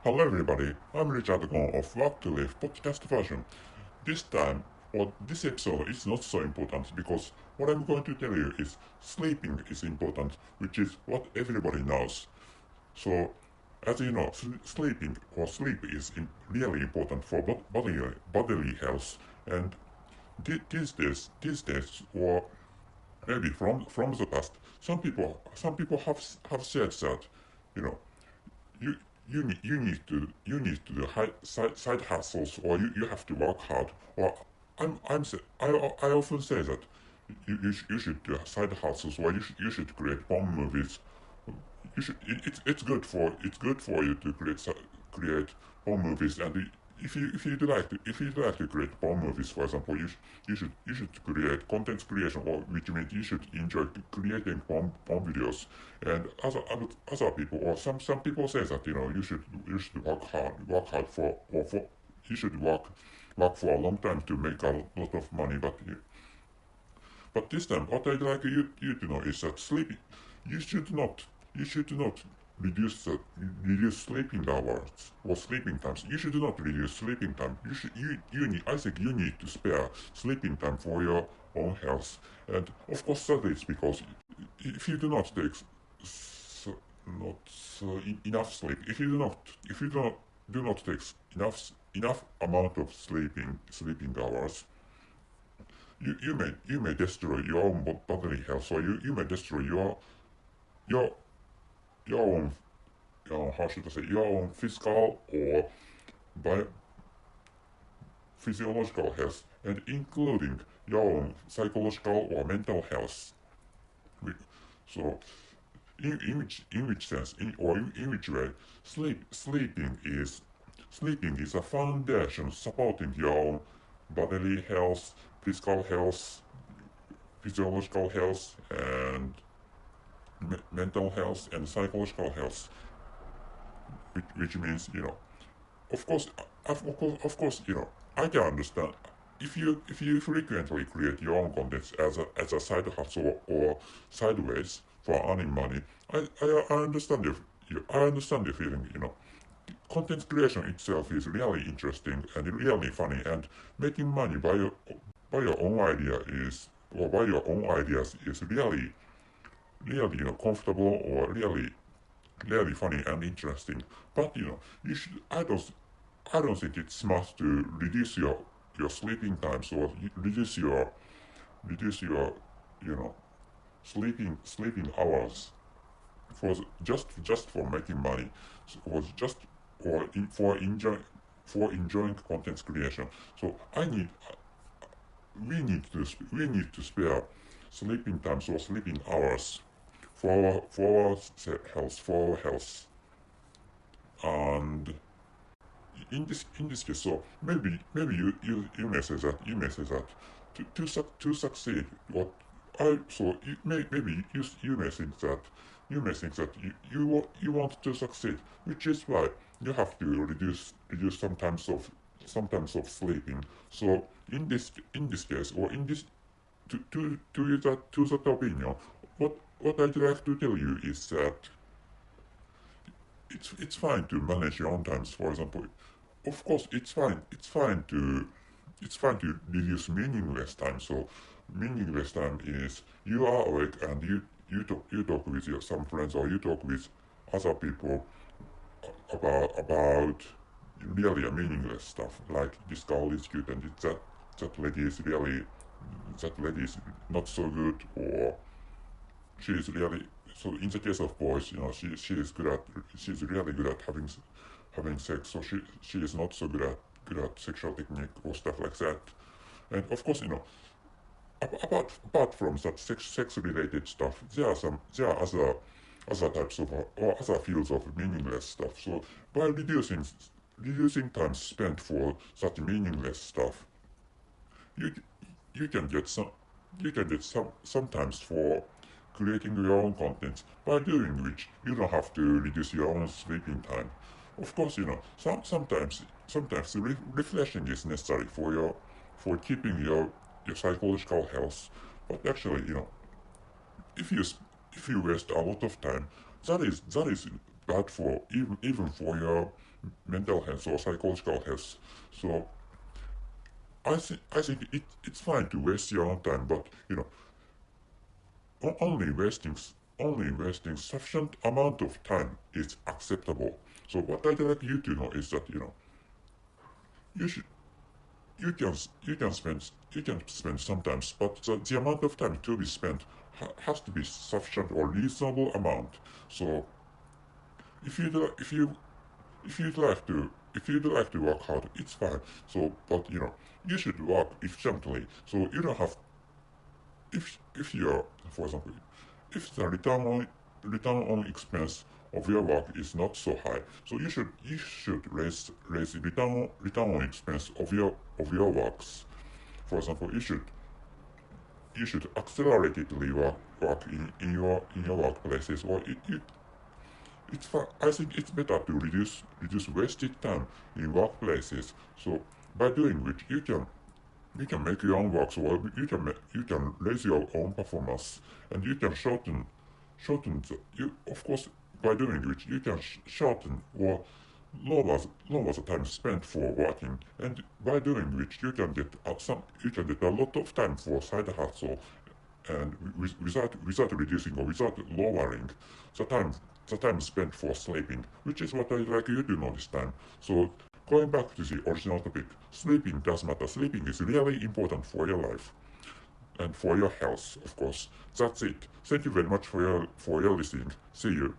Hello everybody, I'm Richard Gon of Work to Live podcast version. This time, or this episode is not so important because what I'm going to tell you is sleeping is important, which is what everybody knows. So, as you know, sleeping or sleep is really important for bodily health, and these days, or maybe from the past, some people have said that, you know, you you need to do side hustles, or you have to work hard, or I often say that you should do side hustles, or you should create bomb movies. It's good for you to create bomb movies, and if you like to create bomb movies, for example, you should create content creation, or which means you should enjoy creating bomb videos. And other people, or some people say that, you should work hard for you should work for a long time to make a lot of money. But this time, what I'd like you to know is that sleeping, you should not, you should not reduce sleeping hours or sleeping times. You should not reduce sleeping time. You need, I think you need to spare sleeping time for your own health. And of course that is because if you do not take not enough sleep, if you do not take enough amount of sleeping hours, you may destroy your own bodily health, or you may destroy your your own how should I say, your own physical or bio, physiological health, and including your own psychological or mental health. So in which sense, in which way, sleeping is a foundation supporting your own bodily health, physical health, physiological health, and mental health and psychological health, which means, of course, of course, I can understand if you frequently create your own contents as a side hustle or sideways for earning money. I understand I understand the feeling. Content creation itself is really interesting and really funny, and making money by your own idea is or by your own ideas is really comfortable, or really funny and interesting. But you should I don't think it's smart to reduce your sleeping times, or reduce your you know sleeping hours just for making money, or just or in, for enjoying content creation. So we need to spare sleeping times or sleeping hours for our health. And in this case, so maybe you may say that to succeed, what I so maybe you may think that you want to succeed, which is why you have to reduce sometimes of sleeping. So in this case, or in this to that opinion, what I'd like to tell you is that it's fine to manage your own times. For example, of course, it's fine to reduce meaningless time. So meaningless time is you are awake and you talk with some friends, or you talk with other people about really meaningless stuff, like this girl is cute and that lady is really that lady is not so good, or she is really, so in the case of boys, she's really good at having sex, so she is not so good at sexual technique or stuff like that. And of course, apart from that sex related stuff, there are other types of, or other fields of meaningless stuff. So by reducing time spent for such meaningless stuff, you you can get sometimes for creating your own content, by doing which you don't have to reduce your own sleeping time. Of course, sometimes refreshing is necessary for keeping your psychological health. But actually, if you waste a lot of time, that is bad for even for your mental health or psychological health. So I think it's fine to waste your own time, but only wasting sufficient amount of time is acceptable. So what I'd like you to know is that you should you can spend sometimes, but the amount of time to be spent has to be sufficient or reasonable amount. So if you if you'd like to work hard, it's fine. So but you should work efficiently. So you don't have if you're for example if the return on expense of your work is not so high, so you should raise return on expense of your works. For example, you should accelerate work in your workplaces, or I think it's better to reduce wasted time in workplaces. So by doing which you can make your own works, or you can raise your own performance, and you can shorten you of course by doing which you can shorten or lower the time spent for working, and by doing which you can get a lot of time for side hustle, and without reducing or without lowering the time the time spent for sleeping, which is what I'd like you to know this time. So going back to the original topic, sleeping does matter. Sleeping is really important for your life and for your health, of course. That's it. Thank you very much for your listening. See you.